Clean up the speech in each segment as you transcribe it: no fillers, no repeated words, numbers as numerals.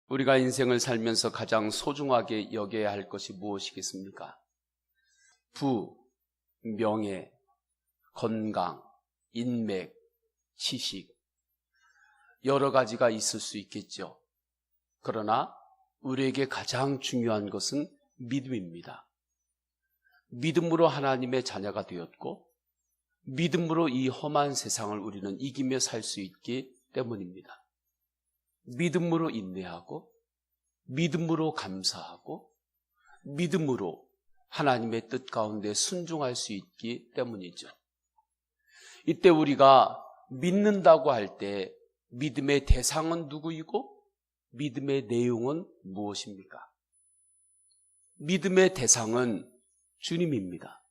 우리가 인생을 살면서 가장 소중하게 여겨야 할 것이 무엇이겠습니까? 부, 명예, 건강, 인맥, 지식, 여러 가지가 있을 수 있겠죠. 그러나 우리에게 가장 중요한 것은 믿음입니다. 믿음으로 하나님의 자녀가 되었고 믿음으로 이 험한 세상을 우리는 이기며 살 수 있기 때문입니다. 믿음으로 인내하고 믿음으로 감사하고 믿음으로 하나님의 뜻 가운데 순종할 수 있기 때문이죠. 이때 우리가 믿는다고 할 때 믿음의 대상은 누구이고 믿음의 내용은 무엇입니까? 믿음의 대상은 주님입니다.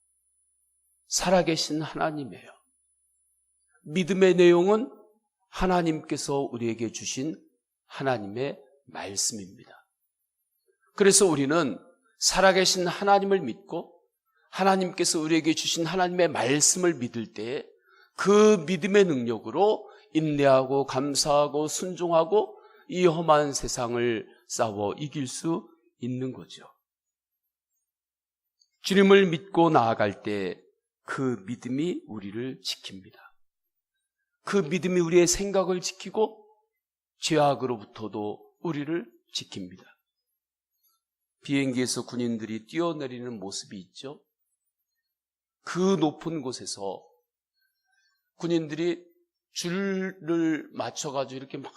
살아계신 하나님이에요. 믿음의 내용은 하나님께서 우리에게 주신 하나님의 말씀입니다. 그래서 우리는 살아계신 하나님을 믿고 하나님께서 우리에게 주신 하나님의 말씀을 믿을 때 그 믿음의 능력으로 인내하고 감사하고 순종하고 이 험한 세상을 싸워 이길 수 있는 거죠. 주님을 믿고 나아갈 때 그 믿음이 우리를 지킵니다. 그 믿음이 우리의 생각을 지키고 죄악으로부터도 우리를 지킵니다. 비행기에서 군인들이 뛰어내리는 모습이 있죠. 그 높은 곳에서 군인들이 줄을 맞춰가지고 이렇게 막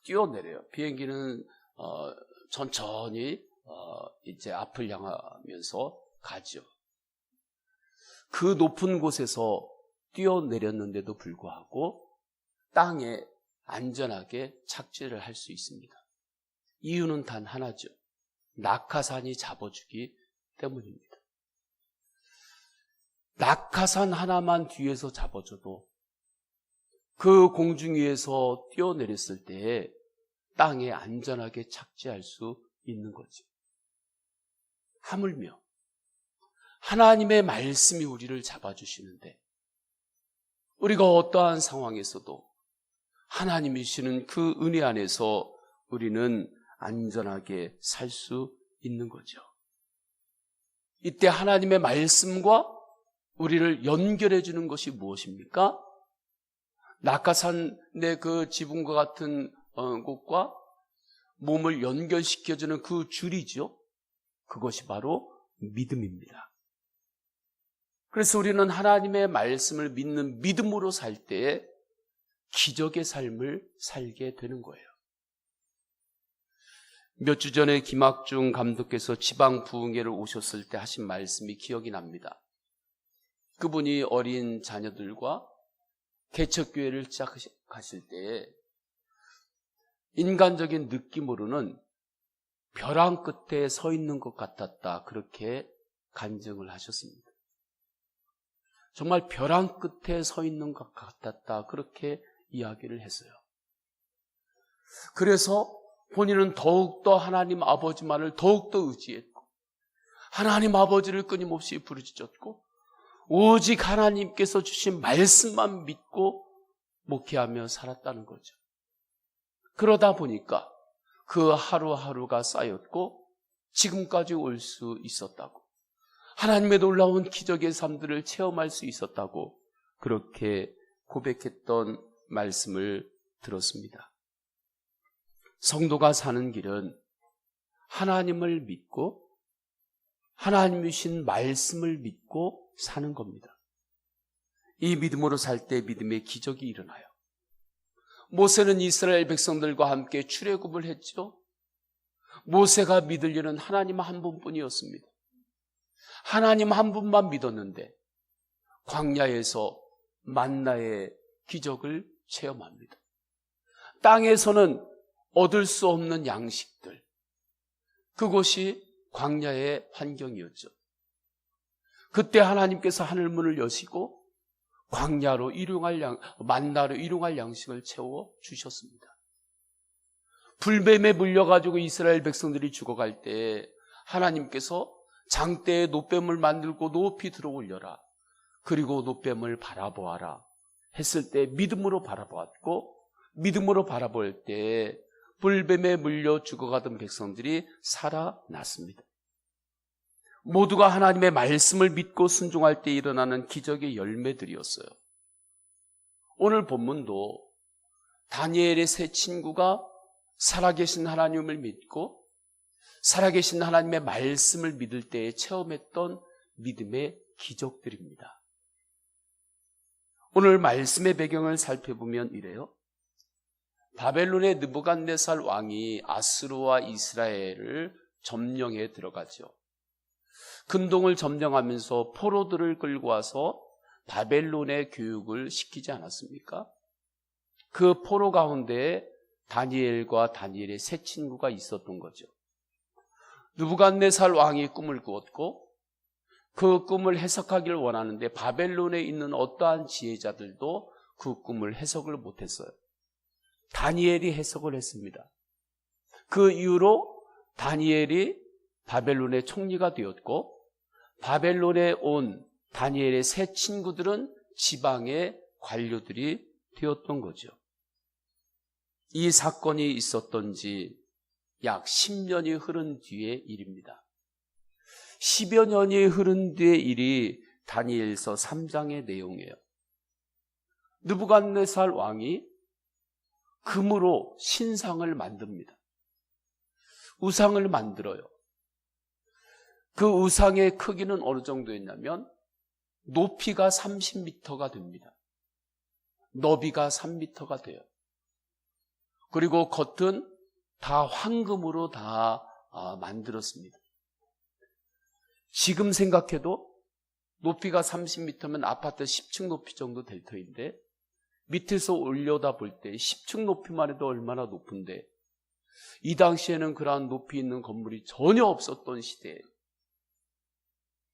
뛰어내려요. 비행기는 천천히 이제 앞을 향하면서 가죠. 그 높은 곳에서 뛰어내렸는데도 불구하고 땅에 안전하게 착지를 할 수 있습니다. 이유는 단 하나죠. 낙하산이 잡아주기 때문입니다. 낙하산 하나만 뒤에서 잡아줘도 그 공중 위에서 뛰어내렸을 때 땅에 안전하게 착지할 수 있는 거죠. 하물며 하나님의 말씀이 우리를 잡아주시는데 우리가 어떠한 상황에서도 하나님이 주시는 그 은혜 안에서 우리는 안전하게 살 수 있는 거죠. 이때 하나님의 말씀과 우리를 연결해 주는 것이 무엇입니까? 낙하산의 그 지붕과 같은 곳과 몸을 연결시켜주는 그 줄이죠. 그것이 바로 믿음입니다. 그래서 우리는 하나님의 말씀을 믿는 믿음으로 살 때에 기적의 삶을 살게 되는 거예요. 몇 주 전에 김학중 감독께서 지방 부흥회를 오셨을 때 하신 말씀이 기억이 납니다. 그분이 어린 자녀들과 개척교회를 시작하실 때에 인간적인 느낌으로는 벼랑 끝에 서 있는 것 같았다, 그렇게 간증을 하셨습니다. 정말 벼랑 끝에 서 있는 것 같았다, 그렇게 이야기를 했어요. 그래서 본인은 더욱더 하나님 아버지만을 더욱더 의지했고 하나님 아버지를 끊임없이 부르짖었고 오직 하나님께서 주신 말씀만 믿고 목회하며 살았다는 거죠. 그러다 보니까 그 하루하루가 쌓였고 지금까지 올 수 있었다고, 하나님의 놀라운 기적의 삶들을 체험할 수 있었다고 그렇게 고백했던 말씀을 들었습니다. 성도가 사는 길은 하나님을 믿고 하나님이 주신 말씀을 믿고 사는 겁니다. 이 믿음으로 살 때 믿음의 기적이 일어나요. 모세는 이스라엘 백성들과 함께 출애굽을 했죠. 모세가 믿을 일은 하나님 한 분뿐이었습니다. 하나님 한 분만 믿었는데 광야에서 만나의 기적을 체험합니다. 땅에서는 얻을 수 없는 양식들, 그것이 광야의 환경이었죠. 그때 하나님께서 하늘문을 여시고 광야로 만나로 일용할 양식을 채워 주셨습니다. 불뱀에 물려가지고 이스라엘 백성들이 죽어갈 때 하나님께서 장대에 놋뱀을 만들고 높이 들어 올려라, 그리고 놋뱀을 바라보아라 했을 때 믿음으로 바라보았고 믿음으로 바라볼 때 불뱀에 물려 죽어가던 백성들이 살아났습니다. 모두가 하나님의 말씀을 믿고 순종할 때 일어나는 기적의 열매들이었어요. 오늘 본문도 다니엘의 세 친구가 살아계신 하나님을 믿고 살아계신 하나님의 말씀을 믿을 때에 체험했던 믿음의 기적들입니다. 오늘 말씀의 배경을 살펴보면 이래요. 바벨론의 느부갓네살 왕이 아수르와 이스라엘을 점령해 들어가죠. 근동을 점령하면서 포로들을 끌고 와서 바벨론의 교육을 시키지 않았습니까? 그 포로 가운데 다니엘과 다니엘의 세 친구가 있었던 거죠. 느부갓네살 왕이 꿈을 꾸었고 그 꿈을 해석하기를 원하는데 바벨론에 있는 어떠한 지혜자들도 그 꿈을 해석을 못했어요. 다니엘이 해석을 했습니다. 그 이후로 다니엘이 바벨론의 총리가 되었고 바벨론에 온 다니엘의 세 친구들은 지방의 관료들이 되었던 거죠. 이 사건이 있었던 지 약 10년이 흐른 뒤의 일입니다. 10여 년이 흐른 뒤의 일이 다니엘서 3장의 내용이에요. 느부갓네살 왕이 금으로 신상을 만듭니다. 우상을 만들어요. 그 우상의 크기는 어느 정도였냐면 높이가 30m가 됩니다. 너비가 3m가 돼요. 그리고 겉은 다 황금으로 다 만들었습니다. 지금 생각해도 높이가 30m면 아파트 10층 높이 정도 될 터인데 밑에서 올려다 볼 때 10층 높이만 해도 얼마나 높은데 이 당시에는 그러한 높이 있는 건물이 전혀 없었던 시대에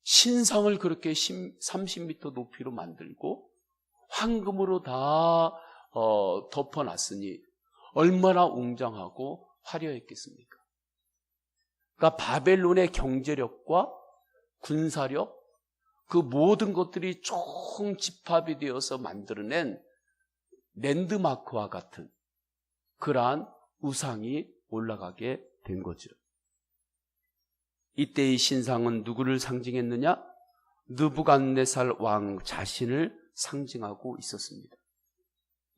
신상을 그렇게 30m 높이로 만들고 황금으로 다 덮어놨으니 얼마나 웅장하고 화려했겠습니까? 그러니까 바벨론의 경제력과 군사력, 그 모든 것들이 총 집합이 되어서 만들어낸 랜드마크와 같은 그러한 우상이 올라가게 된 거죠. 이때의 신상은 누구를 상징했느냐? 느부갓네살 왕 자신을 상징하고 있었습니다.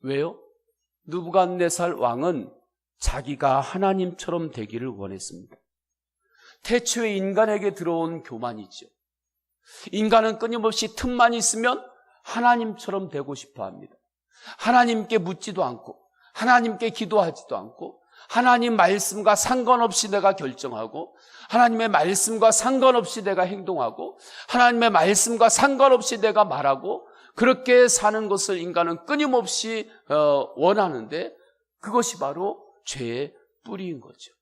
왜요? 느부갓네살 왕은 자기가 하나님처럼 되기를 원했습니다. 태초에 인간에게 들어온 교만이죠. 인간은 끊임없이 틈만 있으면 하나님처럼 되고 싶어 합니다. 하나님께 묻지도 않고 하나님께 기도하지도 않고 하나님 말씀과 상관없이 내가 결정하고 하나님의 말씀과 상관없이 내가 행동하고 하나님의 말씀과 상관없이 내가 말하고 그렇게 사는 것을 인간은 끊임없이 원하는데 그것이 바로 죄의 뿌리인 거죠.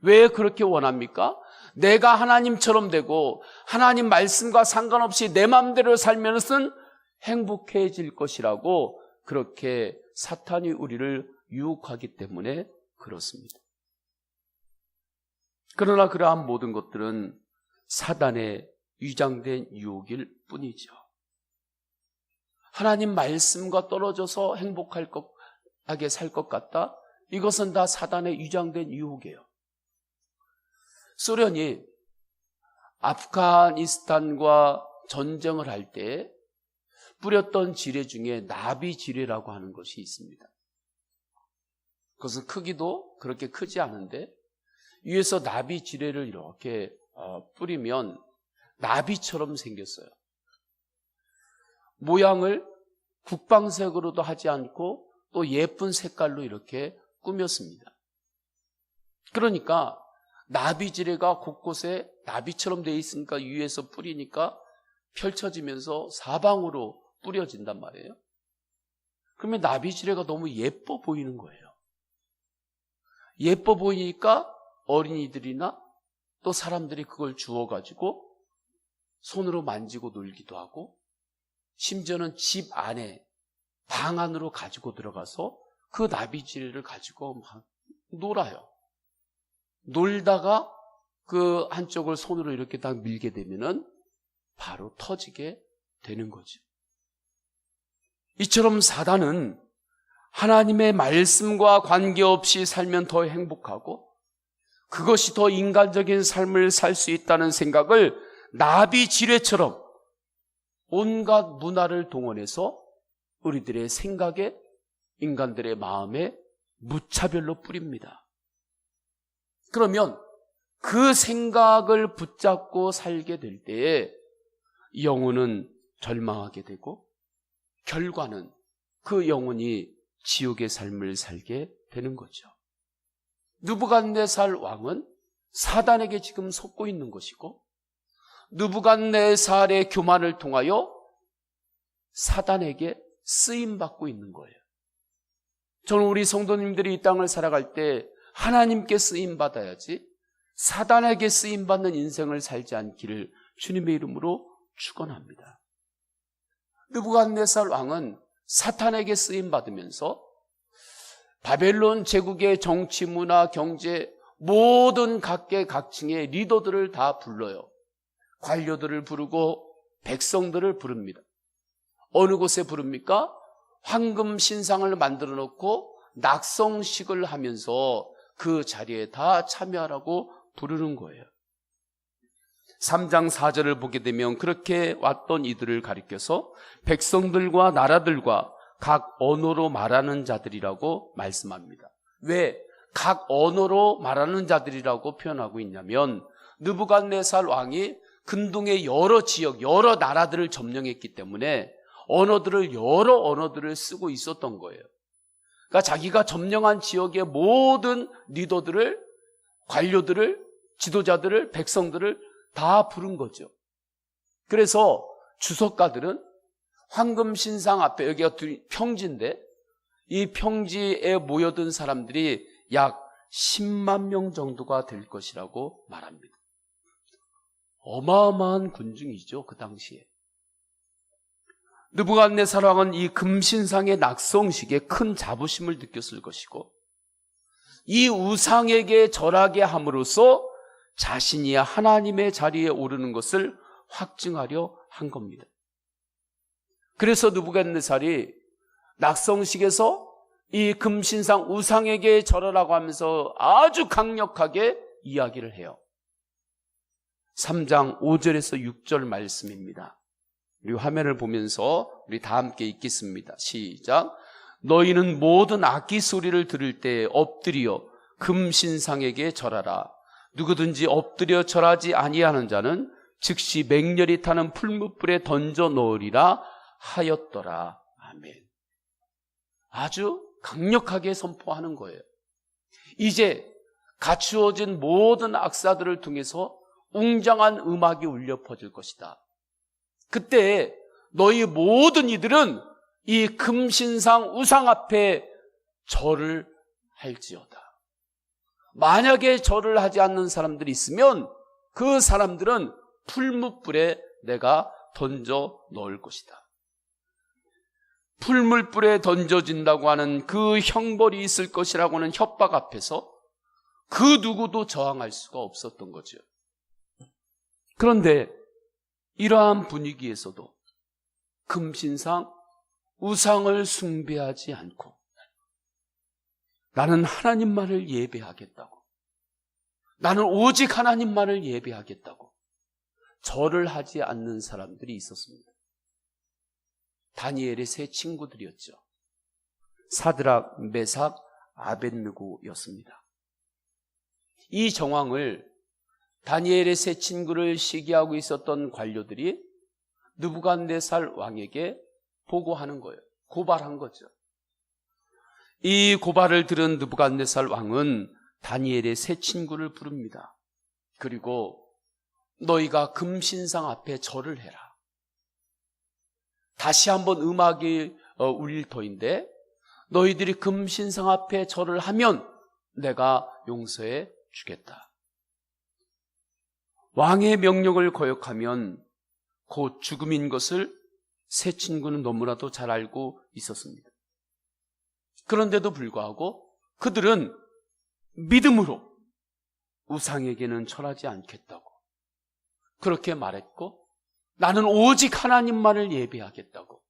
왜 그렇게 원합니까? 내가 하나님처럼 되고 하나님 말씀과 상관없이 내 마음대로 살면은 행복해질 것이라고 그렇게 사탄이 우리를 유혹하기 때문에 그렇습니다. 그러나 그러한 모든 것들은 사단의 위장된 유혹일 뿐이죠. 하나님 말씀과 떨어져서 행복하게 살 것 같다? 이것은 다 사단의 위장된 유혹이에요. 소련이 아프가니스탄과 전쟁을 할 때 뿌렸던 지뢰 중에 나비 지뢰라고 하는 것이 있습니다. 그것은 크기도 그렇게 크지 않은데 위에서 나비 지뢰를 이렇게 뿌리면 나비처럼 생겼어요. 모양을 국방색으로도 하지 않고 또 예쁜 색깔로 이렇게 꾸몄습니다. 그러니까 나비 지뢰가 곳곳에 나비처럼 되어 있으니까 위에서 뿌리니까 펼쳐지면서 사방으로 뿌려진단 말이에요. 그러면 나비 지뢰가 너무 예뻐 보이는 거예요. 예뻐 보이니까 어린이들이나 또 사람들이 그걸 주워가지고 손으로 만지고 놀기도 하고 심지어는 집 안에 방 안으로 가지고 들어가서 그 나비지뢰를 가지고 막 놀아요. 놀다가 그 한쪽을 손으로 이렇게 딱 밀게 되면은 바로 터지게 되는 거죠. 이처럼 사단은 하나님의 말씀과 관계없이 살면 더 행복하고 그것이 더 인간적인 삶을 살 수 있다는 생각을 나비 지뢰처럼 온갖 문화를 동원해서 우리들의 생각에, 인간들의 마음에 무차별로 뿌립니다. 그러면 그 생각을 붙잡고 살게 될 때에 영혼은 절망하게 되고 결과는 그 영혼이 지옥의 삶을 살게 되는 거죠. 느부갓네살 왕은 사단에게 지금 속고 있는 것이고 느부갓네살의 교만을 통하여 사단에게 쓰임받고 있는 거예요. 저는 우리 성도님들이 이 땅을 살아갈 때 하나님께 쓰임받아야지 사단에게 쓰임받는 인생을 살지 않기를 주님의 이름으로 축원합니다. 느부갓네살 왕은 사탄에게 쓰임받으면서 바벨론 제국의 정치, 문화, 경제 모든 각계각층의 리더들을 다 불러요. 관료들을 부르고 백성들을 부릅니다. 어느 곳에 부릅니까? 황금 신상을 만들어 놓고 낙성식을 하면서 그 자리에 다 참여하라고 부르는 거예요. 3장 4절을 보게 되면 그렇게 왔던 이들을 가리켜서 백성들과 나라들과 각 언어로 말하는 자들이라고 말씀합니다. 왜 각 언어로 말하는 자들이라고 표현하고 있냐면 느부갓네살 왕이 근동의 여러 지역, 여러 나라들을 점령했기 때문에 여러 언어들을 쓰고 있었던 거예요. 그러니까 자기가 점령한 지역의 모든 리더들을, 관료들을, 지도자들을, 백성들을 다 부른 거죠. 그래서 주석가들은 황금신상 앞에, 여기가 평지인데 이 평지에 모여든 사람들이 약 10만 명 정도가 될 것이라고 말합니다. 어마어마한 군중이죠, 그 당시에. 느부갓네살 왕은 이 금신상의 낙성식에 큰 자부심을 느꼈을 것이고 이 우상에게 절하게 함으로써 자신이 하나님의 자리에 오르는 것을 확증하려 한 겁니다. 그래서 느부갓네살이 낙성식에서 이 금신상 우상에게 절하라고 하면서 아주 강력하게 이야기를 해요. 3장 5절에서 6절 말씀입니다. 우리 화면을 보면서 우리 다 함께 읽겠습니다. 시작. 너희는 모든 악기 소리를 들을 때 엎드려 금신상에게 절하라. 누구든지 엎드려 절하지 아니하는 자는 즉시 맹렬히 타는 풀무불에 던져 넣으리라 하였더라. 아멘. 아주 강력하게 선포하는 거예요. 이제 갖추어진 모든 악사들을 통해서 웅장한 음악이 울려 퍼질 것이다. 그때 너희 모든 이들은 이 금신상 우상 앞에 절을 할지어다. 만약에 절을 하지 않는 사람들이 있으면 그 사람들은 풀무불에 내가 던져 넣을 것이다. 풀물불에 던져진다고 하는 그 형벌이 있을 것이라고 하는 협박 앞에서 그 누구도 저항할 수가 없었던 거죠. 그런데 이러한 분위기에서도 금신상 우상을 숭배하지 않고 나는 하나님만을 예배하겠다고, 나는 오직 하나님만을 예배하겠다고 절을 하지 않는 사람들이 있었습니다. 다니엘의 세 친구들이었죠. 사드락, 메삭, 아벳느고였습니다. 이 정황을 다니엘의 세 친구를 시기하고 있었던 관료들이 느부갓네살 왕에게 보고하는 거예요. 고발한 거죠. 이 고발을 들은 느부갓네살 왕은 다니엘의 세 친구를 부릅니다. 그리고 너희가 금신상 앞에 절을 해라. 다시 한번 음악이 울릴 터인데 너희들이 금신상 앞에 절을 하면 내가 용서해 주겠다. 왕의 명령을 거역하면 곧 죽음인 것을 세 친구는 너무나도 잘 알고 있었습니다. 그런데도 불구하고 그들은 믿음으로 우상에게는 절하지 않겠다고 그렇게 말했고 나는 오직 하나님만을 예배하겠다고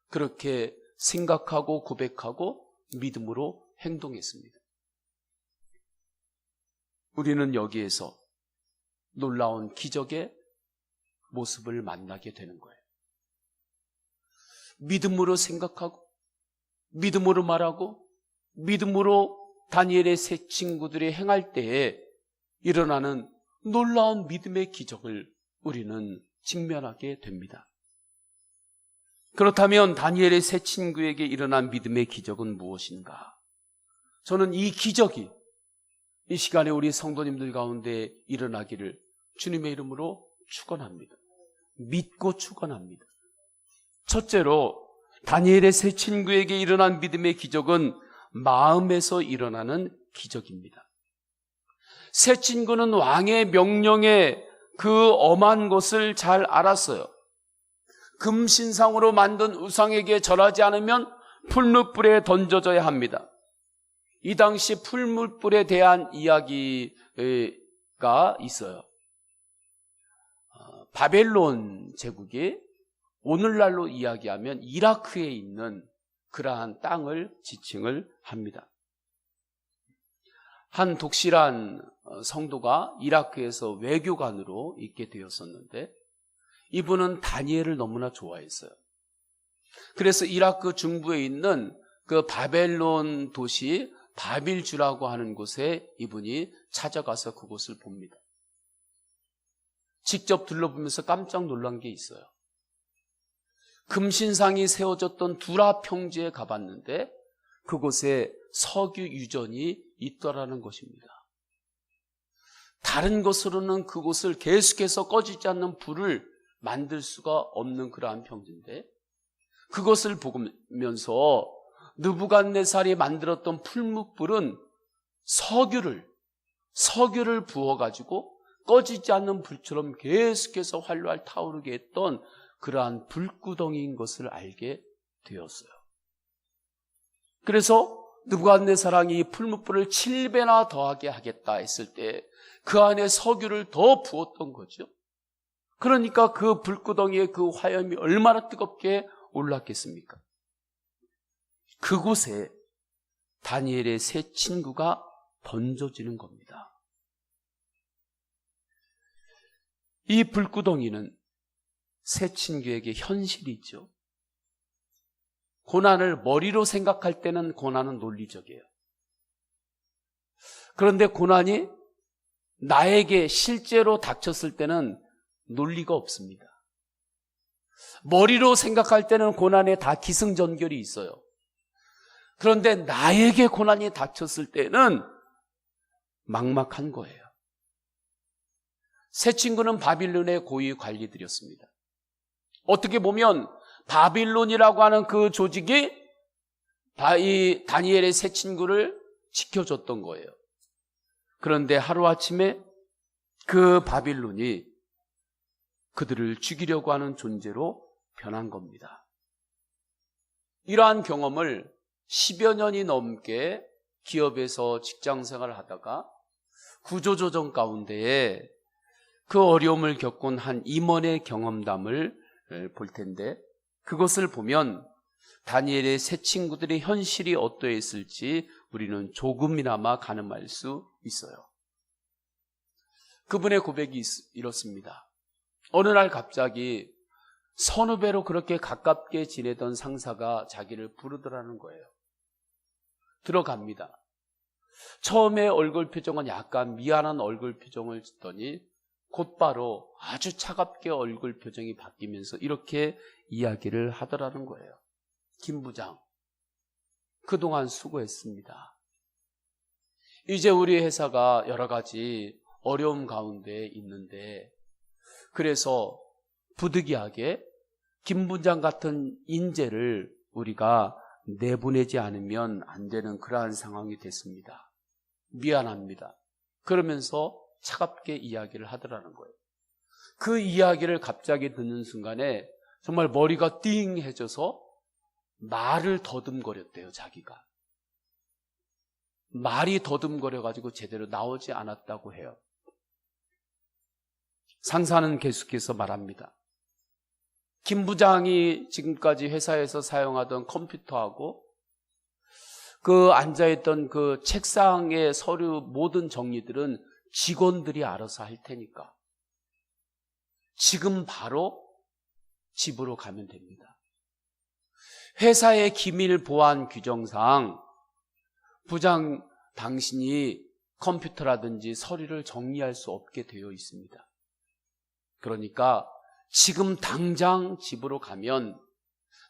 그렇게 생각하고 고백하고 믿음으로 행동했습니다. 우리는 여기에서 놀라운 기적의 모습을 만나게 되는 거예요. 믿음으로 생각하고 믿음으로 말하고 믿음으로 다니엘의 세 친구들이 행할 때에 일어나는 놀라운 믿음의 기적을 우리는 직면하게 됩니다. 그렇다면 다니엘의 세 친구에게 일어난 믿음의 기적은 무엇인가? 저는 이 기적이 이 시간에 우리 성도님들 가운데 일어나기를 주님의 이름으로 축원합니다. 믿고 축원합니다. 첫째로 다니엘의 세 친구에게 일어난 믿음의 기적은 마음에서 일어나는 기적입니다. 세 친구는 왕의 명령에 그 엄한 것을 잘 알았어요. 금신상으로 만든 우상에게 절하지 않으면 풀무불에 던져져야 합니다. 이 당시 풀무불에 대한 이야기가 있어요. 바벨론 제국이 오늘날로 이야기하면 이라크에 있는 그러한 땅을 지칭을 합니다. 한 독실한 성도가 이라크에서 외교관으로 있게 되었었는데 이분은 다니엘을 너무나 좋아했어요. 그래서 이라크 중부에 있는 그 바벨론 도시 바빌주라고 하는 곳에 이분이 찾아가서 그곳을 봅니다. 직접 둘러보면서 깜짝 놀란 게 있어요. 금신상이 세워졌던 두라 평지에 가봤는데 그곳에 석유 유전이 있더라는 것입니다. 다른 것으로는 그곳을 계속해서 꺼지지 않는 불을 만들 수가 없는 그러한 평지인데 그것을 보면서 느부갓네살이 만들었던 풀무불은 석유를 부어가지고 꺼지지 않는 불처럼 계속해서 활활 타오르게 했던 그러한 불구덩이인 것을 알게 되었어요. 그래서 느부갓네살 왕이 풀무불을 7배나 더하게 하겠다 했을 때 그 안에 석유를 더 부었던 거죠. 그러니까 그 불구덩이의 그 화염이 얼마나 뜨겁게 올랐겠습니까? 그곳에 다니엘의 세 친구가 던져지는 겁니다. 이 불구덩이는 세 친구에게 현실이 있죠. 고난을 머리로 생각할 때는 고난은 논리적이에요. 그런데 고난이 나에게 실제로 닥쳤을 때는 논리가 없습니다. 머리로 생각할 때는 고난에 다 기승전결이 있어요. 그런데 나에게 고난이 닥쳤을 때는 막막한 거예요. 세 친구는 바빌론의 고위 관리들이었습니다. 어떻게 보면 바빌론이라고 하는 그 조직이 이 다니엘의 세 친구를 지켜줬던 거예요. 그런데 하루아침에 그 바빌론이 그들을 죽이려고 하는 존재로 변한 겁니다. 이러한 경험을 10여 년이 넘게 기업에서 직장생활을 하다가 구조조정 가운데에 그 어려움을 겪은 한 임원의 경험담을 볼 텐데 그것을 보면 다니엘의 세 친구들의 현실이 어떠했을지 우리는 조금이나마 가늠할 수 있어요. 그분의 고백이 이렇습니다. 어느 날 갑자기 선후배로 그렇게 가깝게 지내던 상사가 자기를 부르더라는 거예요. 들어갑니다. 처음에 얼굴 표정은 약간 미안한 얼굴 표정을 짓더니 곧바로 아주 차갑게 얼굴 표정이 바뀌면서 이렇게 이야기를 하더라는 거예요. 김 부장, 그동안 수고했습니다. 이제 우리 회사가 여러 가지 어려움 가운데 있는데 그래서 부득이하게 김 부장 같은 인재를 우리가 내보내지 않으면 안 되는 그러한 상황이 됐습니다. 미안합니다. 그러면서 차갑게 이야기를 하더라는 거예요. 그 이야기를 갑자기 듣는 순간에 정말 머리가 띵해져서 말을 더듬거렸대요. 자기가. 말이 더듬거려가지고 제대로 나오지 않았다고 해요. 상사는 계속해서 말합니다. 김 부장이 지금까지 회사에서 사용하던 컴퓨터하고 그 앉아있던 그 책상의 서류 모든 정리들은 직원들이 알아서 할 테니까 지금 바로 집으로 가면 됩니다. 회사의 기밀 보안 규정상 부장 당신이 컴퓨터라든지 서류를 정리할 수 없게 되어 있습니다. 그러니까 지금 당장 집으로 가면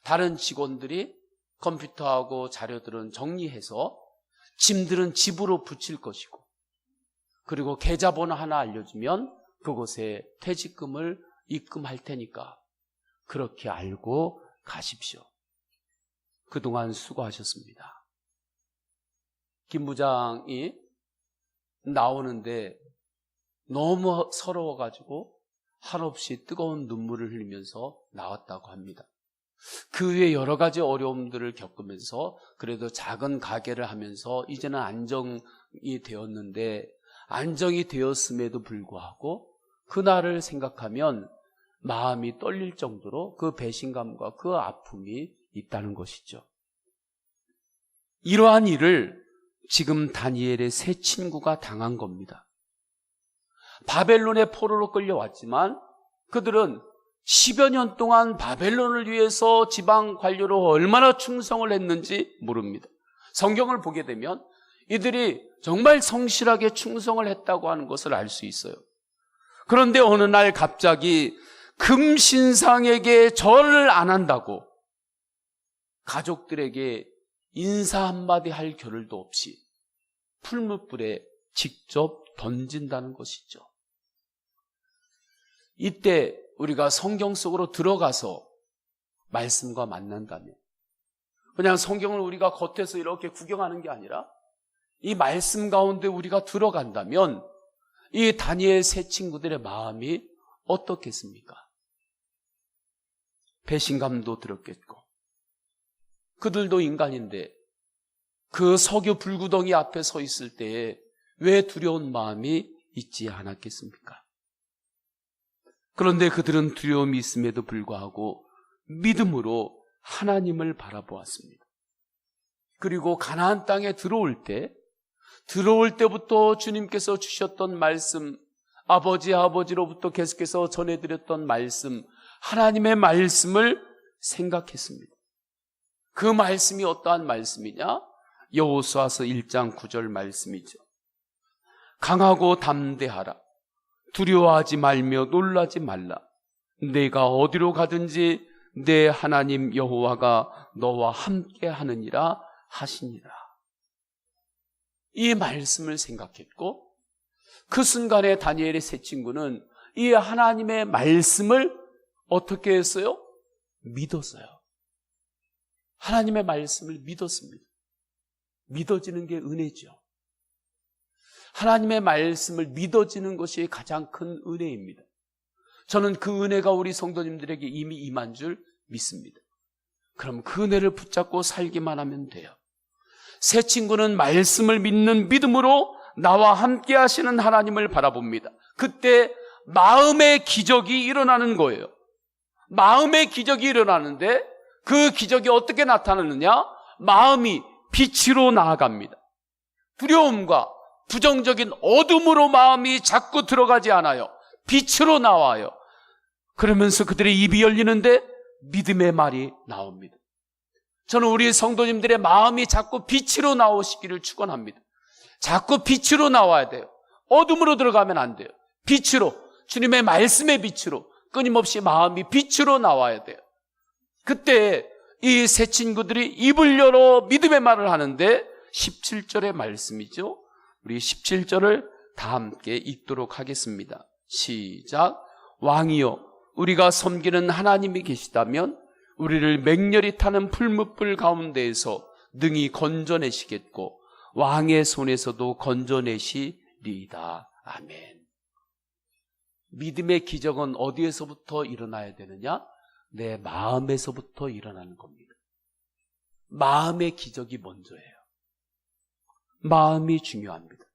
다른 직원들이 컴퓨터하고 자료들은 정리해서 짐들은 집으로 붙일 것이고, 그리고 계좌번호 하나 알려주면 그곳에 퇴직금을 입금할 테니까 그렇게 알고 가십시오. 그동안 수고하셨습니다. 김 부장이 나오는데 너무 서러워가지고 한없이 뜨거운 눈물을 흘리면서 나왔다고 합니다. 그 후에 여러 가지 어려움들을 겪으면서 그래도 작은 가게를 하면서 이제는 안정이 되었는데, 안정이 되었음에도 불구하고 그날을 생각하면 마음이 떨릴 정도로 그 배신감과 그 아픔이 있다는 것이죠. 이러한 일을 지금 다니엘의 세 친구가 당한 겁니다. 바벨론의 포로로 끌려왔지만 그들은 10여 년 동안 바벨론을 위해서 지방 관료로 얼마나 충성을 했는지 모릅니다. 성경을 보게 되면 이들이 정말 성실하게 충성을 했다고 하는 것을 알 수 있어요. 그런데 어느 날 갑자기 금신상에게 절을 안 한다고 가족들에게 인사 한마디 할 겨를도 없이 풀무불에 직접 던진다는 것이죠. 이때 우리가 성경 속으로 들어가서 말씀과 만난다면, 그냥 성경을 우리가 겉에서 이렇게 구경하는 게 아니라 이 말씀 가운데 우리가 들어간다면 이 다니엘 세 친구들의 마음이 어떻겠습니까? 배신감도 들었겠고, 그들도 인간인데 그 석유 불구덩이 앞에 서 있을 때에 왜 두려운 마음이 있지 않았겠습니까? 그런데 그들은 두려움이 있음에도 불구하고 믿음으로 하나님을 바라보았습니다. 그리고 가나안 땅에 들어올 때부터 주님께서 주셨던 말씀, 아버지로부터 계속해서 전해드렸던 말씀, 하나님의 말씀을 생각했습니다. 그 말씀이 어떠한 말씀이냐? 여호수아서 1장 9절 말씀이죠. 강하고 담대하라. 두려워하지 말며 놀라지 말라. 내가 어디로 가든지 내 하나님 여호와가 너와 함께 하느니라 하시니라. 이 말씀을 생각했고, 그 순간에 다니엘의 세 친구는 이 하나님의 말씀을 어떻게 했어요? 믿었어요. 하나님의 말씀을 믿었습니다. 믿어지는 게 은혜죠. 하나님의 말씀을 믿어지는 것이 가장 큰 은혜입니다. 저는 그 은혜가 우리 성도님들에게 이미 임한 줄 믿습니다. 그럼 그 은혜를 붙잡고 살기만 하면 돼요. 새 친구는 말씀을 믿는 믿음으로 나와 함께 하시는 하나님을 바라봅니다. 그때 마음의 기적이 일어나는 거예요. 마음의 기적이 일어나는데 그 기적이 어떻게 나타나느냐? 마음이 빛으로 나아갑니다. 두려움과 부정적인 어둠으로 마음이 자꾸 들어가지 않아요. 빛으로 나와요. 그러면서 그들의 입이 열리는데 믿음의 말이 나옵니다. 저는 우리 성도님들의 마음이 자꾸 빛으로 나오시기를 축원합니다. 자꾸 빛으로 나와야 돼요. 어둠으로 들어가면 안 돼요. 빛으로, 주님의 말씀의 빛으로, 끊임없이 마음이 빛으로 나와야 돼요. 그때 이 세 친구들이 입을 열어 믿음의 말을 하는데 17절의 말씀이죠. 우리 17절을 다 함께 읽도록 하겠습니다. 시작. 왕이여, 우리가 섬기는 하나님이 계시다면 우리를 맹렬히 타는 풀무불 가운데에서 능히 건져내시겠고 왕의 손에서도 건져내시리이다. 아멘. 믿음의 기적은 어디에서부터 일어나야 되느냐? 내 마음에서부터 일어나는 겁니다. 마음의 기적이 먼저예요. 마음이 중요합니다.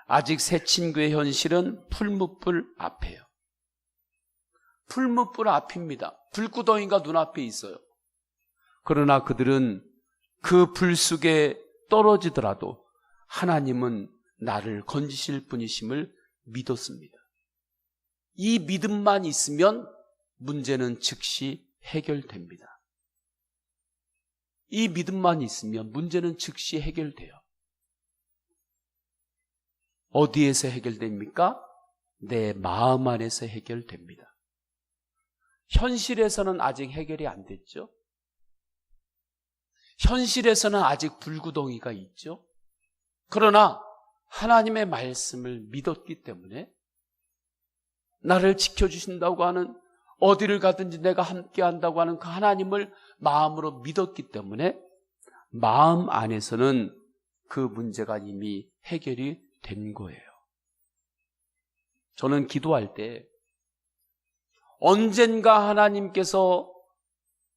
아직 새 친구의 현실은 풀무불 앞에요. 풀무불 앞입니다. 불구덩이가 눈앞에 있어요. 그러나 그들은 그 불 속에 떨어지더라도 하나님은 나를 건지실 분이심을 믿었습니다. 이 믿음만 있으면 문제는 즉시 해결됩니다. 이 믿음만 있으면 문제는 즉시 해결돼요. 어디에서 해결됩니까? 내 마음 안에서 해결됩니다. 현실에서는 아직 해결이 안 됐죠? 현실에서는 아직 불구덩이가 있죠? 그러나 하나님의 말씀을 믿었기 때문에 나를 지켜주신다고 하는, 어디를 가든지 내가 함께 한다고 하는 그 하나님을 마음으로 믿었기 때문에 마음 안에서는 그 문제가 이미 해결이 된 거예요. 저는 기도할 때 언젠가 하나님께서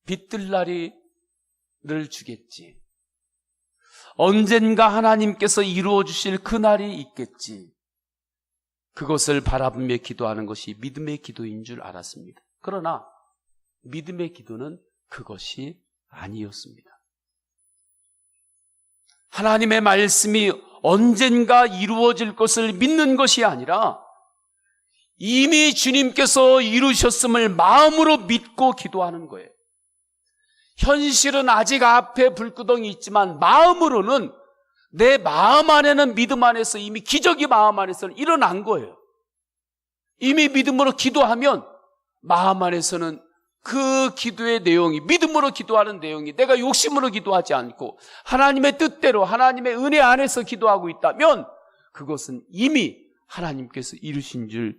빛들날이를 주겠지, 언젠가 하나님께서 이루어 주실 그날이 있겠지, 그것을 바라보며 기도하는 것이 믿음의 기도인 줄 알았습니다. 그러나 믿음의 기도는 그것이 아니었습니다. 하나님의 말씀이 언젠가 이루어질 것을 믿는 것이 아니라 이미 주님께서 이루셨음을 마음으로 믿고 기도하는 거예요. 현실은 아직 앞에 불구덩이 있지만 마음으로는, 내 마음 안에는, 믿음 안에서 이미 기적이 마음 안에서는 일어난 거예요. 이미 믿음으로 기도하면 마음 안에서는 그 기도의 내용이, 믿음으로 기도하는 내용이 내가 욕심으로 기도하지 않고 하나님의 뜻대로 하나님의 은혜 안에서 기도하고 있다면 그것은 이미 하나님께서 이루신 줄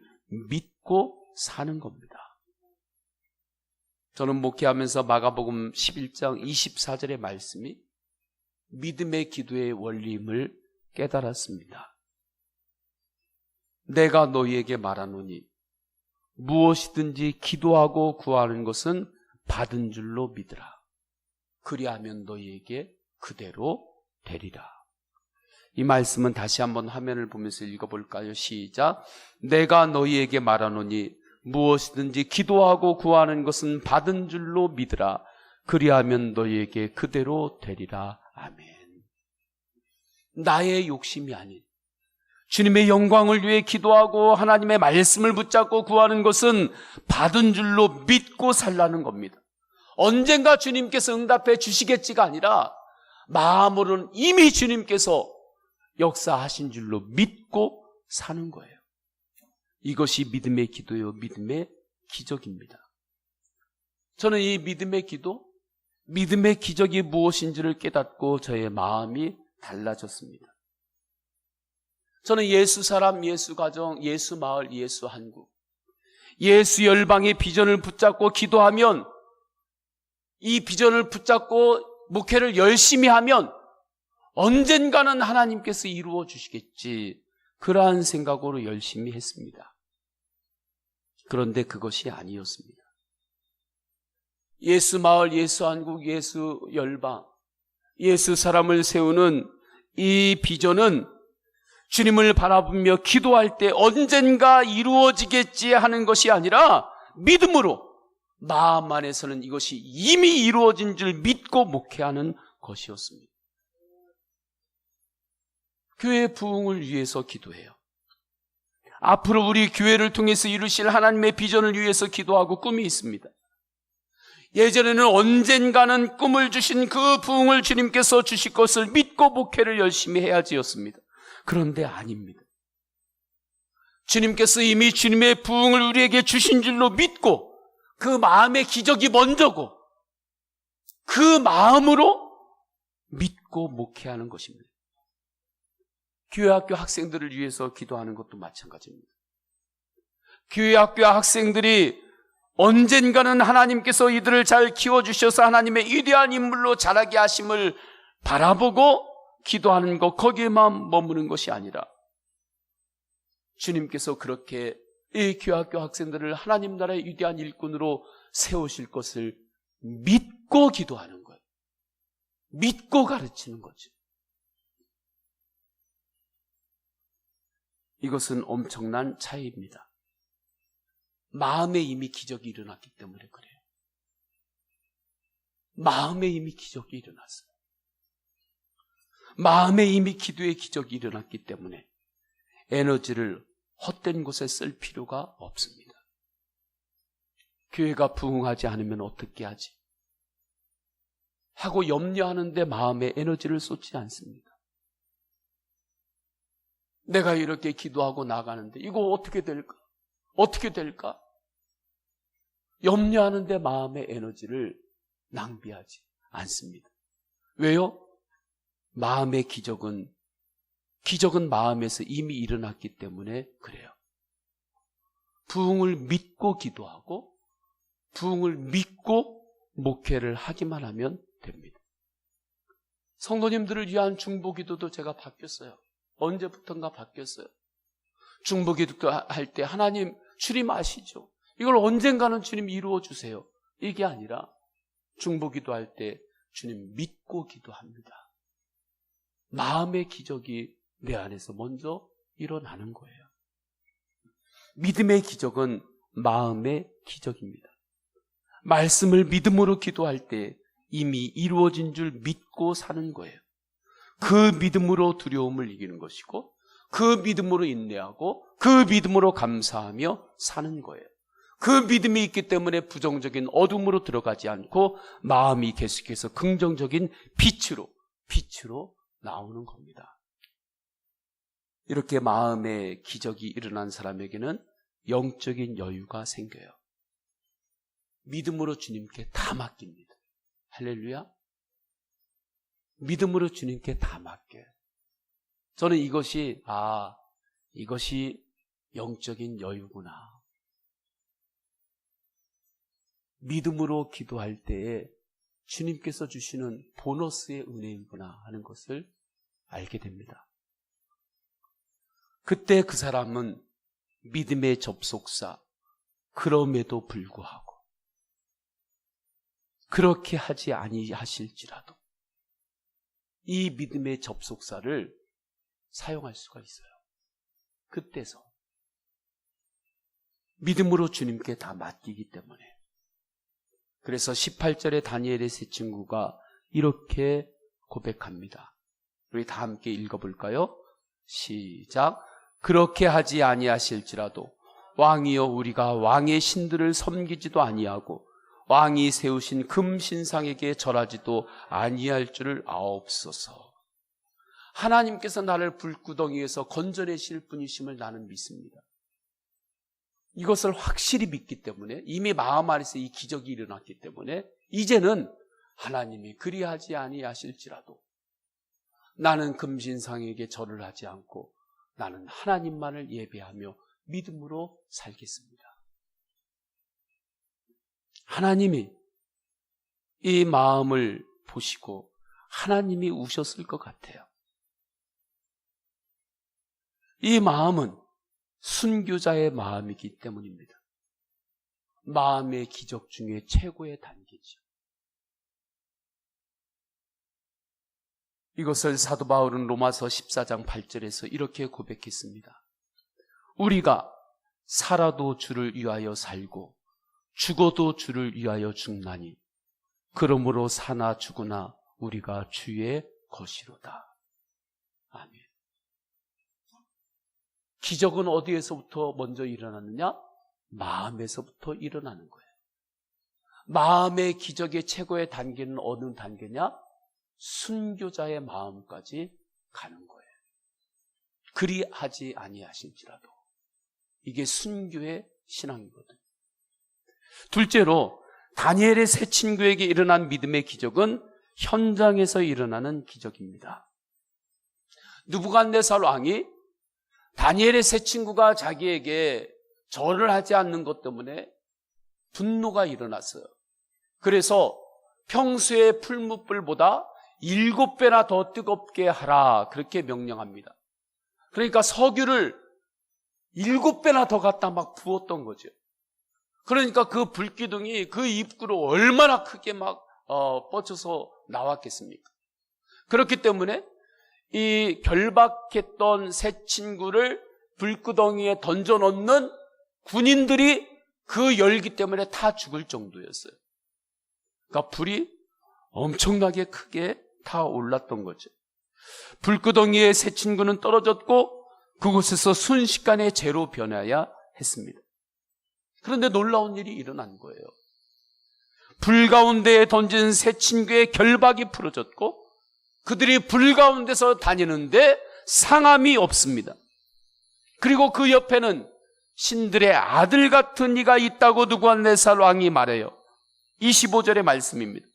믿고 사는 겁니다. 저는 목회하면서 마가복음 11장 24절의 말씀이 믿음의 기도의 원리임을 깨달았습니다. 내가 너희에게 말하노니 무엇이든지 기도하고 구하는 것은 받은 줄로 믿으라. 그리하면 너희에게 그대로 되리라. 이 말씀은 다시 한번 화면을 보면서 읽어볼까요? 시작. 내가 너희에게 말하노니 무엇이든지 기도하고 구하는 것은 받은 줄로 믿으라. 그리하면 너희에게 그대로 되리라. 아멘. 나의 욕심이 아닌 주님의 영광을 위해 기도하고 하나님의 말씀을 붙잡고 구하는 것은 받은 줄로 믿고 살라는 겁니다. 언젠가 주님께서 응답해 주시겠지가 아니라 마음으로는 이미 주님께서 역사하신 줄로 믿고 사는 거예요. 이것이 믿음의 기도요, 믿음의 기적입니다. 저는 이 믿음의 기도, 믿음의 기적이 무엇인지를 깨닫고 저의 마음이 달라졌습니다. 저는 예수 사람, 예수 가정, 예수 마을, 예수 한국, 예수 열방의 비전을 붙잡고 기도하면, 이 비전을 붙잡고 목회를 열심히 하면 언젠가는 하나님께서 이루어 주시겠지, 그러한 생각으로 열심히 했습니다. 그런데 그것이 아니었습니다. 예수 마을, 예수 한국, 예수 열방, 예수 사람을 세우는 이 비전은 주님을 바라보며 기도할 때 언젠가 이루어지겠지 하는 것이 아니라 믿음으로 마음 안에서는 이것이 이미 이루어진 줄 믿고 목회하는 것이었습니다. 교회 부흥을 위해서 기도해요. 앞으로 우리 교회를 통해서 이루실 하나님의 비전을 위해서 기도하고 꿈이 있습니다. 예전에는 언젠가는 꿈을 주신 그 부흥을 주님께서 주실 것을 믿고 목회를 열심히 해야지였습니다. 그런데 아닙니다. 주님께서 이미 주님의 부흥을 우리에게 주신 줄로 믿고 그 마음의 기적이 먼저고 그 마음으로 믿고 목회하는 것입니다. 교회 학교 학생들을 위해서 기도하는 것도 마찬가지입니다. 교회 학교 학생들이 언젠가는 하나님께서 이들을 잘 키워주셔서 하나님의 위대한 인물로 자라게 하심을 바라보고 기도하는 것, 거기에만 머무는 것이 아니라 주님께서 그렇게 이 교회 학교 학생들을 하나님 나라의 위대한 일꾼으로 세우실 것을 믿고 기도하는 거예요. 믿고 가르치는 거죠. 이것은 엄청난 차이입니다. 마음에 이미 기적이 일어났기 때문에 그래요. 마음에 이미 기적이 일어났어요. 마음에 이미 기도의 기적이 일어났기 때문에 에너지를 헛된 곳에 쓸 필요가 없습니다. 교회가 부흥하지 않으면 어떻게 하지? 하고 염려하는데 마음에 에너지를 쏟지 않습니다. 내가 이렇게 기도하고 나가는데 이거 어떻게 될까? 어떻게 될까? 염려하는데 마음의 에너지를 낭비하지 않습니다. 왜요? 마음의 기적은 마음에서 이미 일어났기 때문에 그래요. 부흥을 믿고 기도하고 부흥을 믿고 목회를 하기만 하면 됩니다. 성도님들을 위한 중보기도도 제가 바뀌었어요. 언제부턴가 바뀌었어요. 중보기도 할 때 하나님 주님아시죠? 이걸 언젠가는 주님 이루어 주세요. 이게 아니라 중보기도 할 때 주님 믿고 기도합니다. 마음의 기적이 내 안에서 먼저 일어나는 거예요. 믿음의 기적은 마음의 기적입니다. 말씀을 믿음으로 기도할 때 이미 이루어진 줄 믿고 사는 거예요. 그 믿음으로 두려움을 이기는 것이고 그 믿음으로 인내하고 그 믿음으로 감사하며 사는 거예요. 그 믿음이 있기 때문에 부정적인 어둠으로 들어가지 않고 마음이 계속해서 긍정적인 빛으로 나오는 겁니다. 이렇게 마음의 기적이 일어난 사람에게는 영적인 여유가 생겨요. 믿음으로 주님께 다 맡깁니다. 할렐루야. 믿음으로 주님께 다 맡겨요. 저는 이것이 영적인 여유구나. 믿음으로 기도할 때에 주님께서 주시는 보너스의 은혜이구나 하는 것을 알게 됩니다. 그때 그 사람은 믿음의 접속사, 그럼에도 불구하고 그렇게 하지 아니하실지라도 이 믿음의 접속사를 사용할 수가 있어요. 그때서 믿음으로 주님께 다 맡기기 때문에. 그래서 18절에 다니엘의 세 친구가 이렇게 고백합니다. 우리 다 함께 읽어볼까요? 시작. 그렇게 하지 아니하실지라도 왕이여 우리가 왕의 신들을 섬기지도 아니하고 왕이 세우신 금신상에게 절하지도 아니할 줄을 아옵소서. 하나님께서 나를 불구덩이에서 건져내실 분이심을 나는 믿습니다. 이것을 확실히 믿기 때문에 이미 마음 안에서 이 기적이 일어났기 때문에 이제는 하나님이 그리하지 아니하실지라도 나는 금신상에게 절을 하지 않고 나는 하나님만을 예배하며 믿음으로 살겠습니다. 하나님이 이 마음을 보시고 하나님이 우셨을 것 같아요. 이 마음은 순교자의 마음이기 때문입니다. 마음의 기적 중에 최고의 단계죠. 이것을 사도 바울은 로마서 14장 8절에서 이렇게 고백했습니다. 우리가 살아도 주를 위하여 살고 죽어도 주를 위하여 죽나니 그러므로 사나 죽으나 우리가 주의 것이로다. 아멘. 기적은 어디에서부터 먼저 일어나느냐? 마음에서부터 일어나는 거예요. 마음의 기적의 최고의 단계는 어느 단계냐? 순교자의 마음까지 가는 거예요. 그리하지 아니하실지라도. 이게 순교의 신앙이거든요. 둘째로 다니엘의 세 친구에게 일어난 믿음의 기적은 현장에서 일어나는 기적입니다. 느부갓네살 왕이 다니엘의 세 친구가 자기에게 절을 하지 않는 것 때문에 분노가 일어났어요. 그래서 평소의 풀무불보다 7배나 더 뜨겁게 하라 그렇게 명령합니다. 그러니까 석유를 7배나 더 갖다 막 부었던 거죠. 그러니까 그 불기둥이 그 입구로 얼마나 크게 막 뻗쳐서 나왔겠습니까? 그렇기 때문에 이 결박했던 세 친구를 불구덩이에 던져놓는 군인들이 그 열기 때문에 타 죽을 정도였어요. 그러니까 불이 엄청나게 크게 타올랐던 거죠. 불구덩이에 새 친구는 떨어졌고 그곳에서 순식간에 재로 변하여야 했습니다. 그런데 놀라운 일이 일어난 거예요. 불 가운데에 던진 새 친구의 결박이 풀어졌고 그들이 불 가운데서 다니는데 상함이 없습니다. 그리고 그 옆에는 신들의 아들 같은 이가 있다고 느부갓네살 왕이 말해요. 25절의 말씀입니다.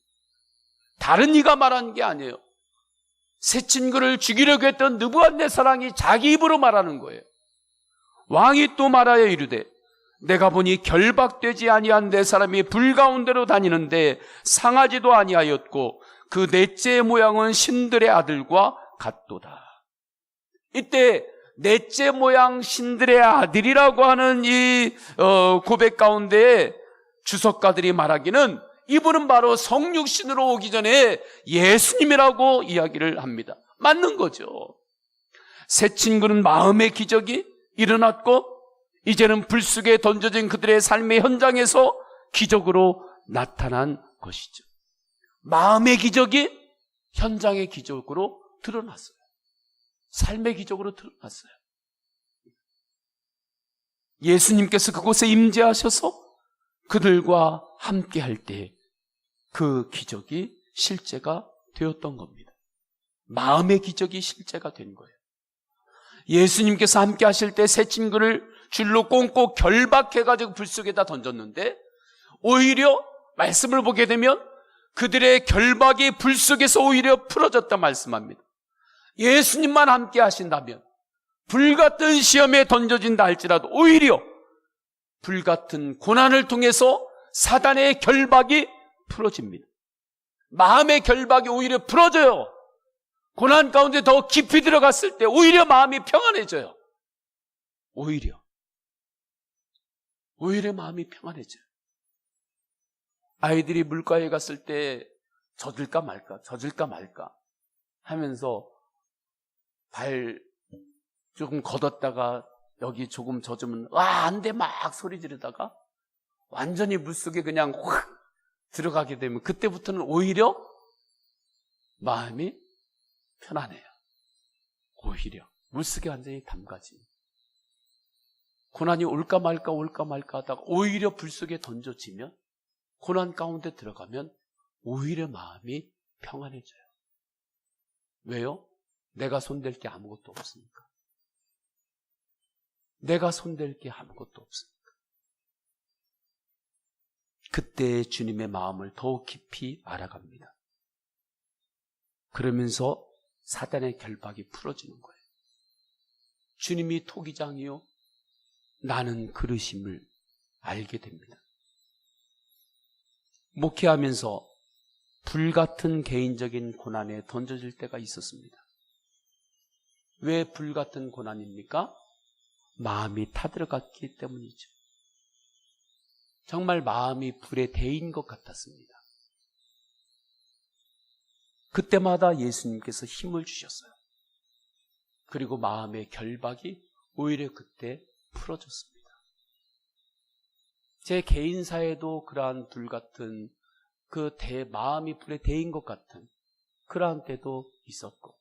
다른 이가 말한 게 아니에요. 새 친구를 죽이려고 했던 느부갓네살 왕이 자기 입으로 말하는 거예요. 왕이 또 말하여 이르되 내가 보니 결박되지 아니한 네 사람이 불 가운데로 다니는데 상하지도 아니하였고 그 넷째 모양은 신들의 아들과 같도다. 이때 넷째 모양 신들의 아들이라고 하는 이 고백 가운데 주석가들이 말하기는 이분은 바로 성육신으로 오기 전에 예수님이라고 이야기를 합니다. 맞는 거죠. 새 친구는 마음의 기적이 일어났고 이제는 불 속에 던져진 그들의 삶의 현장에서 기적으로 나타난 것이죠. 마음의 기적이 현장의 기적으로 드러났어요. 삶의 기적으로 드러났어요. 예수님께서 그곳에 임재하셔서 그들과 함께 할 때 그 기적이 실제가 되었던 겁니다. 마음의 기적이 실제가 된 거예요. 예수님께서 함께 하실 때 새 친구를 줄로 꽁꽁 결박해가지고 불 속에다 던졌는데 오히려 말씀을 보게 되면 그들의 결박이 불 속에서 오히려 풀어졌다 말씀합니다. 예수님만 함께 하신다면 불같은 시험에 던져진다 할지라도 오히려 불같은 고난을 통해서 사단의 결박이 풀어집니다. 마음의 결박이 오히려 풀어져요. 고난 가운데 더 깊이 들어갔을 때 오히려 마음이 평안해져요. 오히려 마음이 평안해져요. 아이들이 물가에 갔을 때 젖을까 말까 하면서 발 조금 걷었다가 여기 조금 젖으면 안 돼 막 소리 지르다가 완전히 물속에 그냥 확 들어가게 되면 그때부터는 오히려 마음이 편안해요. 오히려 물속에 완전히 담가지. 고난이 올까 말까 하다가 오히려 불 속에 던져지면 고난 가운데 들어가면 오히려 마음이 평안해져요. 왜요? 내가 손댈 게 아무것도 없으니까. 내가 손댈 게 아무것도 없으니까. 그때 주님의 마음을 더욱 깊이 알아갑니다. 그러면서 사단의 결박이 풀어지는 거예요. 주님이 토기장이요 나는 그릇임을 알게 됩니다. 목회하면서 불같은 개인적인 고난에 던져질 때가 있었습니다. 왜 불같은 고난입니까? 마음이 타들어갔기 때문이죠. 정말 마음이 불에 데인 것 같았습니다. 그때마다 예수님께서 힘을 주셨어요. 그리고 마음의 결박이 오히려 그때 풀어졌습니다. 제 개인사에도 그러한 불같은 그 마음이 불에 데인 것 같은 그러한 때도 있었고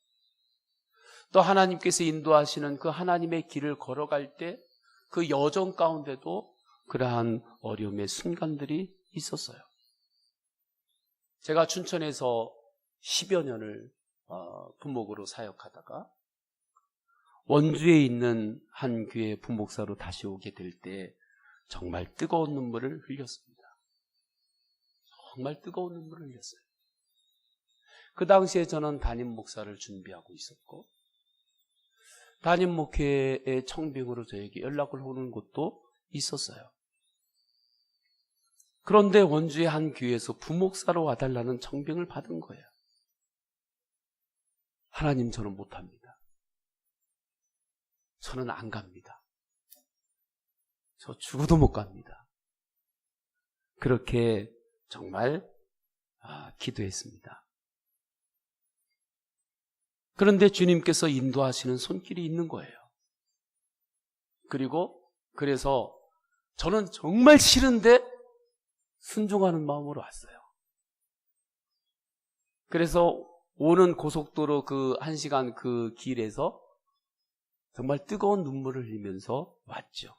또 하나님께서 인도하시는 그 하나님의 길을 걸어갈 때 그 여정 가운데도 그러한 어려움의 순간들이 있었어요. 제가 춘천에서 10여 년을 부목으로 사역하다가 원주에 있는 한 교회 부목사로 다시 오게 될 때 정말 뜨거운 눈물을 흘렸습니다. 정말 뜨거운 눈물을 흘렸어요. 그 당시에 저는 담임 목사를 준비하고 있었고 담임 목회의 청빙으로 저에게 연락을 오는 곳도 있었어요. 그런데 원주의 한 교회에서 부목사로 와달라는 청빙을 받은 거예요. 하나님 저는 못합니다. 저는 안 갑니다. 저 죽어도 못 갑니다. 그렇게 정말 기도했습니다. 그런데 주님께서 인도하시는 손길이 있는 거예요. 그래서 저는 정말 싫은데 순종하는 마음으로 왔어요. 그래서 오는 고속도로 그 1시간 그 길에서 정말 뜨거운 눈물을 흘리면서 왔죠.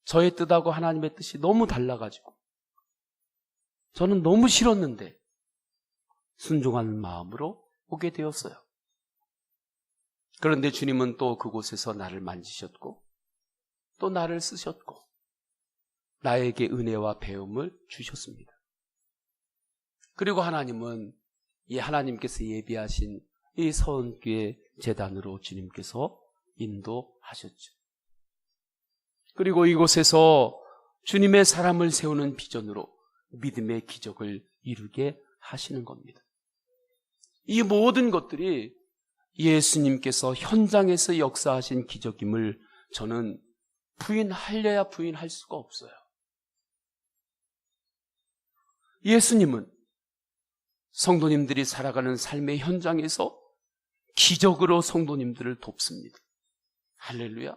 저의 뜻하고 하나님의 뜻이 너무 달라가지고 저는 너무 싫었는데 순종하는 마음으로 오게 되었어요. 그런데 주님은 또 그곳에서 나를 만지셨고 또 나를 쓰셨고 나에게 은혜와 배움을 주셨습니다. 그리고 하나님은 이 하나님께서 예비하신 이 서은교회 재단으로 주님께서 인도하셨죠. 그리고 이곳에서 주님의 사람을 세우는 비전으로 믿음의 기적을 이루게 하시는 겁니다. 이 모든 것들이 예수님께서 현장에서 역사하신 기적임을 저는 부인하려야 부인할 수가 없어요. 예수님은 성도님들이 살아가는 삶의 현장에서 기적으로 성도님들을 돕습니다. 할렐루야.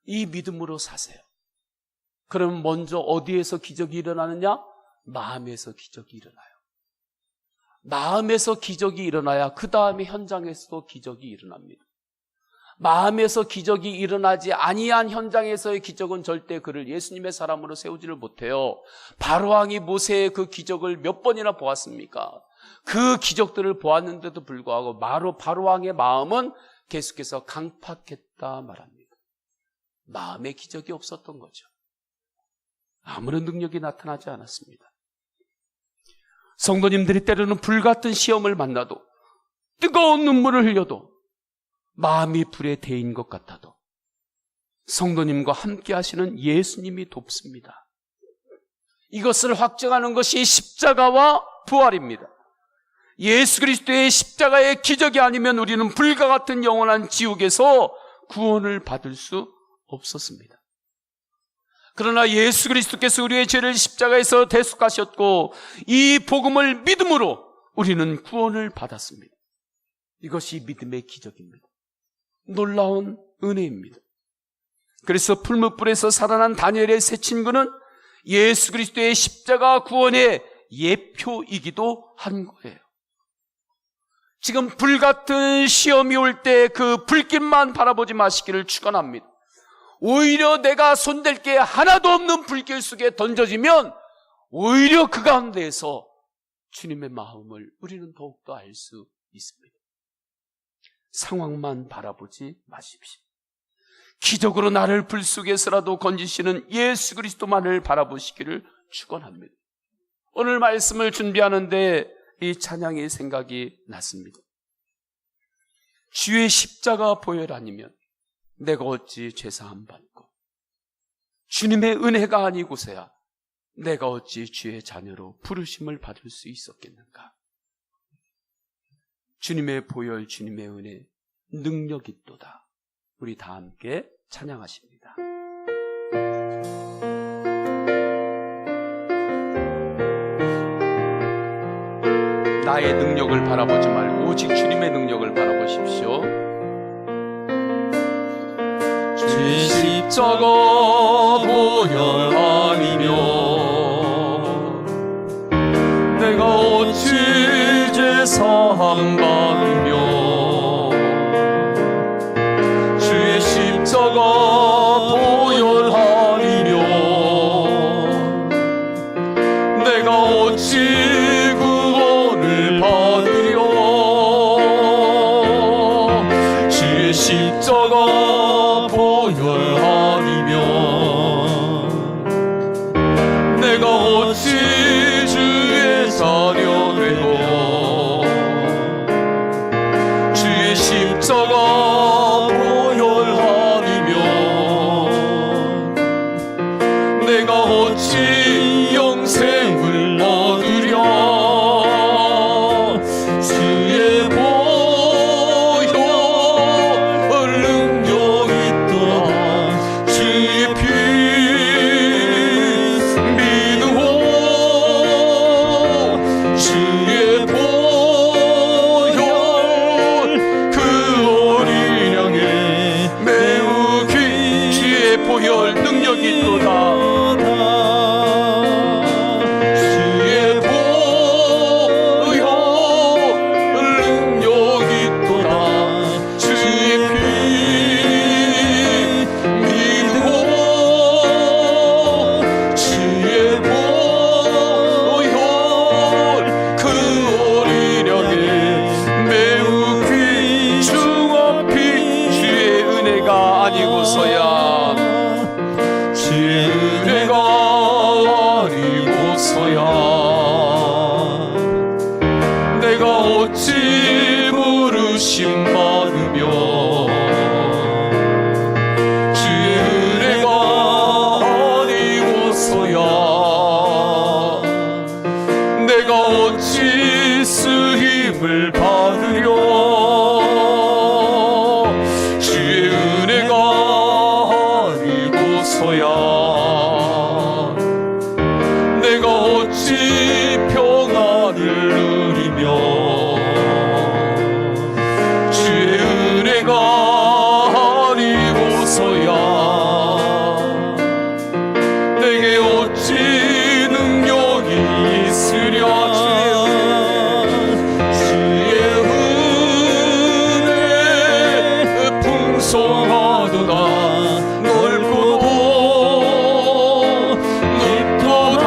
이 믿음으로 사세요. 그럼 먼저 어디에서 기적이 일어나느냐? 마음에서 기적이 일어나요. 마음에서 기적이 일어나야 그 다음에 현장에서도 기적이 일어납니다. 마음에서 기적이 일어나지 아니한 현장에서의 기적은 절대 그를 예수님의 사람으로 세우지를 못해요. 바로왕이 모세의 그 기적을 몇 번이나 보았습니까? 그 기적들을 보았는데도 불구하고 바로왕의 마음은 계속해서 강팍했다 말합니다. 마음의 기적이 없었던 거죠. 아무런 능력이 나타나지 않았습니다. 성도님들이 때로는 불같은 시험을 만나도 뜨거운 눈물을 흘려도 마음이 불에 데인 것 같아도 성도님과 함께 하시는 예수님이 돕습니다. 이것을 확증하는 것이 십자가와 부활입니다. 예수 그리스도의 십자가의 기적이 아니면 우리는 불과 같은 영원한 지옥에서 구원을 받을 수 없었습니다. 그러나 예수 그리스도께서 우리의 죄를 십자가에서 대속하셨고 이 복음을 믿음으로 우리는 구원을 받았습니다. 이것이 믿음의 기적입니다. 놀라운 은혜입니다. 그래서 풀무불에서 살아난 다니엘의 세 친구는 예수 그리스도의 십자가 구원의 예표이기도 한 거예요. 지금 불같은 시험이 올 때 그 불길만 바라보지 마시기를 축원합니다. 오히려 내가 손댈 게 하나도 없는 불길 속에 던져지면 오히려 그 가운데에서 주님의 마음을 우리는 더욱더 알 수 있습니다. 상황만 바라보지 마십시오. 기적으로 나를 불 속에서라도 건지시는 예수 그리스도만을 바라보시기를 축원합니다. 오늘 말씀을 준비하는데 이 찬양의 생각이 났습니다. 주의 십자가 보혈 아니면 내가 어찌 죄사함 받고 주님의 은혜가 아니고서야 내가 어찌 주의 자녀로 부르심을 받을 수 있었겠는가. 주님의 보혈, 주님의 은혜, 능력이 있도다. 우리 다 함께 찬양하십니다. 나의 능력을 바라보지 말고 오직 주님의 능력을 바라보십시오. 주의 십자가 보혈 아니면 내가 어찌 죄사함 받으며 주의 십자가 보혈 아니면 내가 어찌 구원을 받으려 주의 십자가 보혈 아니면 내가 어찌 주의 자녀 되고 주의 십자가 보혈 아니면 내가 어찌 영생을 얻으랴 주의 보혈 능력 있도다 주의 피 믿음으로 은혜가 아니고서야 주의 은혜가 아니고서야 내가 어찌 부르심 받으며 주의 은혜가 아니고서야 내가 어찌 쓰임을 받으려 주의 은혜가 아니고서야 내가 어찌 평안을 누리며 주의 은혜가 아니고서야 내게 어찌 능력이 있으랴 주의 은혜 풍성하도다 넓고도 깊도다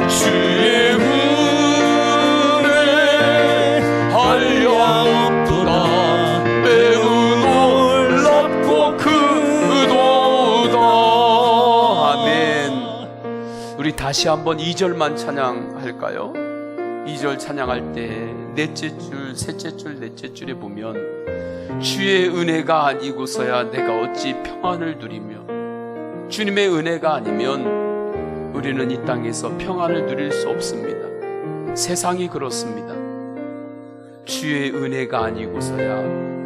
주의 은혜 한량 없도다 매우 놀랍고 크도다. 아멘. 우리 다시 한번 2절만 찬양할까요? 2절 찬양할 때 넷째 줄, 셋째 줄, 넷째 줄에 보면 주의 은혜가 아니고서야 내가 어찌 평안을 누리며 주님의 은혜가 아니면 우리는 이 땅에서 평안을 누릴 수 없습니다. 세상이 그렇습니다. 주의 은혜가 아니고서야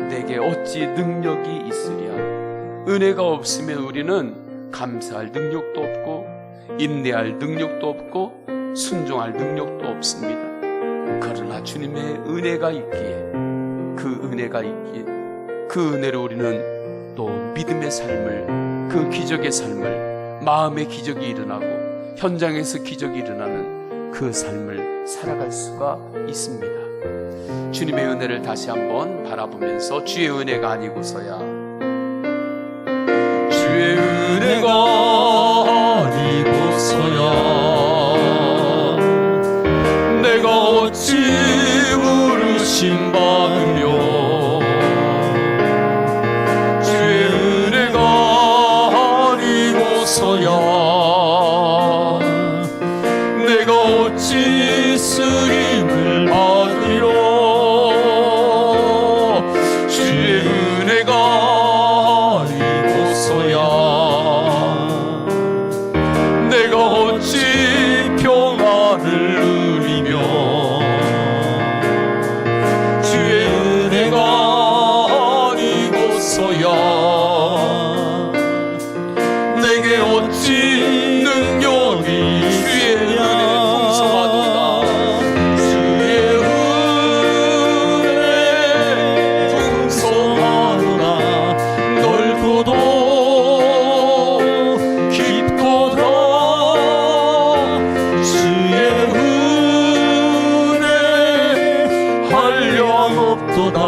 내게 어찌 능력이 있으랴. 은혜가 없으면 우리는 감사할 능력도 없고 인내할 능력도 없고 순종할 능력도 없습니다. 그러나 주님의 은혜가 있기에 그 은혜로 우리는 또 믿음의 삶을, 그 기적의 삶을, 마음의 기적이 일어나고 현장에서 기적이 일어나는 그 삶을 살아갈 수가 있습니다. 주님의 은혜를 다시 한번 바라보면서 주의 은혜가 아니고서야 주의 은혜가 아니고서야 내가 어찌 부르심 받으며 주의 은혜가 아니고서야 내가 어찌 쓰임을 받으려 주의 은혜가 아니고서야 내가 어찌 평안을 누리며 주의 은혜가 아니고서야 내게 어찌 능력이 주의 은혜 풍성하도다. 주의 은혜 풍성하도다 넓고도 깊도다 주의 은혜 한량 없도다